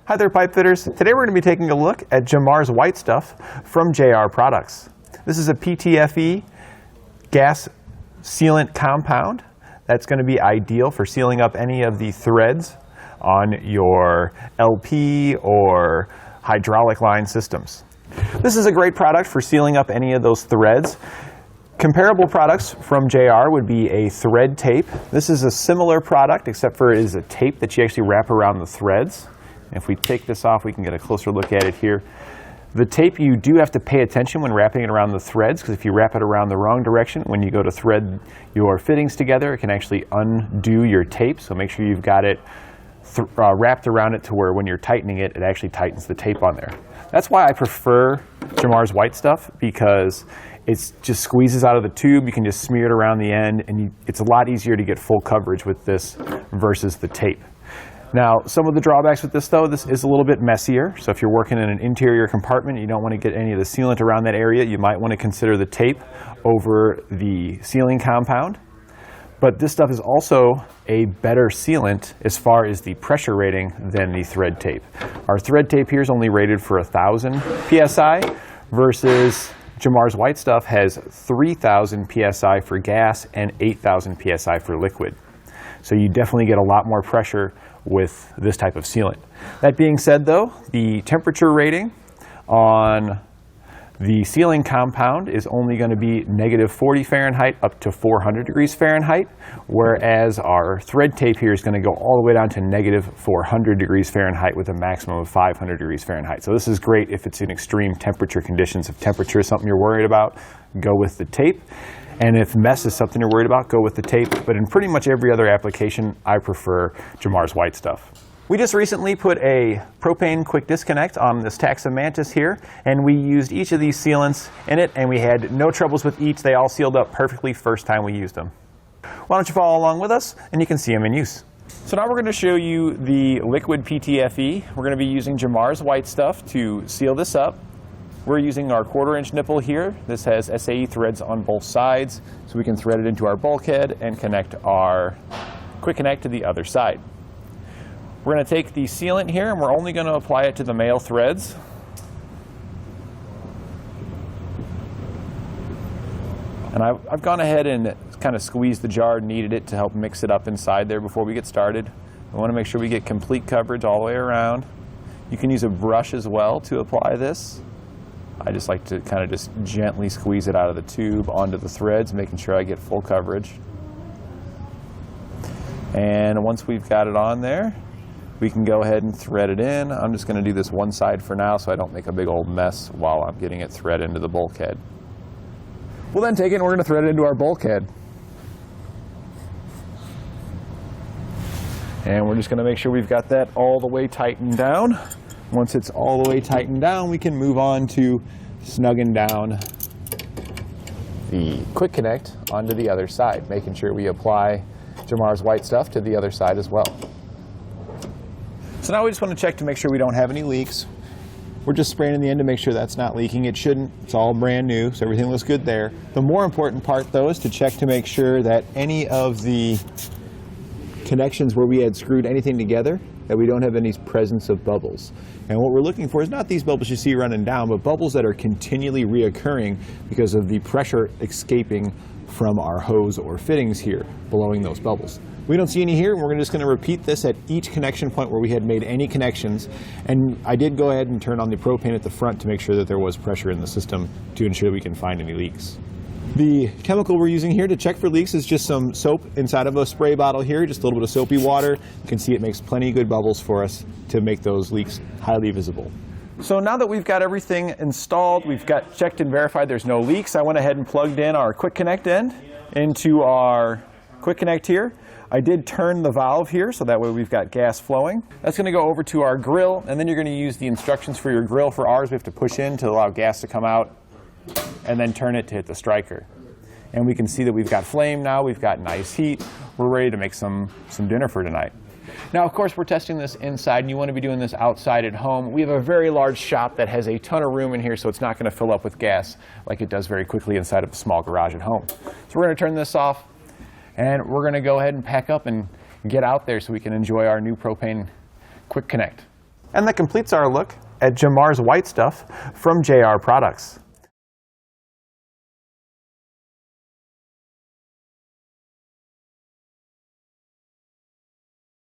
Hi there, pipe fitters. Today we're going to be taking a look at Jamar's white stuff from JR Products. This is a PTFE gas sealant compound that's going to be ideal for sealing up any of the threads on your LP or hydraulic line systems. This is a great product for sealing up any of those threads. Comparable products from JR would be a thread tape. This is a similar product except for it is a tape that you actually wrap around the threads. If we take this off, we can get a closer look at it here. The tape, you do have to pay attention when wrapping it around the threads, because if you wrap it around the wrong direction, when you go to thread your fittings together, it can actually undo your tape. So make sure you've got it wrapped around it to where when you're tightening it, it actually tightens the tape on there. That's why I prefer Jamar's white stuff, because it just squeezes out of the tube. You can just smear it around the end, and it's a lot easier to get full coverage with this versus the tape. Now, some of the drawbacks with this, though, this is a little bit messier. So if you're working in an interior compartment, you don't want to get any of the sealant around that area, you might want to consider the tape over the sealing compound. But this stuff is also a better sealant as far as the pressure rating than the thread tape. Our thread tape here is only rated for 1,000 PSI versus Jamar's white stuff has 3,000 PSI for gas and 8,000 PSI for liquid. So you definitely get a lot more pressure with this type of sealant. That being said, though, the temperature rating on the sealing compound is only going to be -40 Fahrenheit up to 400 degrees Fahrenheit, whereas our thread tape here is going to go all the way down to -400 degrees Fahrenheit with a maximum of 500 degrees Fahrenheit. So this is great if it's in extreme temperature conditions. If temperature is something you're worried about, go with the tape. And if mess is something you're worried about, go with the tape. But in pretty much every other application, I prefer Jamar's white stuff. We just recently put a propane quick disconnect on this Taxa Mantis here, and we used each of these sealants in it, and we had no troubles with each. They all sealed up perfectly first time we used them. Why don't you follow along with us, and you can see them in use. So now we're going to show you the liquid PTFE. We're going to be using Jamar's white stuff to seal this up. We're using our 1/4-inch nipple here. This has SAE threads on both sides, so we can thread it into our bulkhead and connect our quick connect to the other side. We're going to take the sealant here, and we're only going to apply it to the male threads. And I've gone ahead and kind of squeezed the jar, kneaded it to help mix it up inside there before we get started. We want to make sure we get complete coverage all the way around. You can use a brush as well to apply this. I just like to kind of just gently squeeze it out of the tube onto the threads, making sure I get full coverage. And once we've got it on there, we can go ahead and thread it in. I'm just going to do this one side for now so I don't make a big old mess while I'm getting it thread into the bulkhead. We'll then take it and we're going to thread it into our bulkhead. And we're just going to make sure we've got that all the way tightened down. Once it's all the way tightened down, we can move on to snugging down the quick connect onto the other side, making sure we apply Jamar's white stuff to the other side as well. So now we just want to check to make sure we don't have any leaks. We're just spraying in the end to make sure that's not leaking. It shouldn't. It's all brand new, so everything looks good there. The more important part, though, is to check to make sure that any of the connections where we had screwed anything together, that we don't have any presence of bubbles. And what we're looking for is not these bubbles you see running down, but bubbles that are continually reoccurring because of the pressure escaping from our hose or fittings here, blowing those bubbles. We don't see any here, and we're just going to repeat this at each connection point where we had made any connections. And I did go ahead and turn on the propane at the front to make sure that there was pressure in the system to ensure that we can find any leaks. The chemical we're using here to check for leaks is just some soap inside of a spray bottle here, just a little bit of soapy water. You can see it makes plenty of good bubbles for us to make those leaks highly visible. So now that we've got everything installed, we've got checked and verified there's no leaks, I went ahead and plugged in our quick connect end into our quick connect here. I did turn the valve here, so that way we've got gas flowing. That's going to go over to our grill, and then you're going to use the instructions for your grill. For ours, we have to push in to allow gas to come out, and then turn it to hit the striker. And we can see that we've got flame now, we've got nice heat. We're ready to make some dinner for tonight. Now, of course, we're testing this inside, and you want to be doing this outside at home. We have a very large shop that has a ton of room in here, so it's not going to fill up with gas like it does very quickly inside of a small garage at home. So we're going to turn this off, and we're going to go ahead and pack up and get out there so we can enjoy our new propane quick connect. And that completes our look at Jamar's white stuff from JR Products.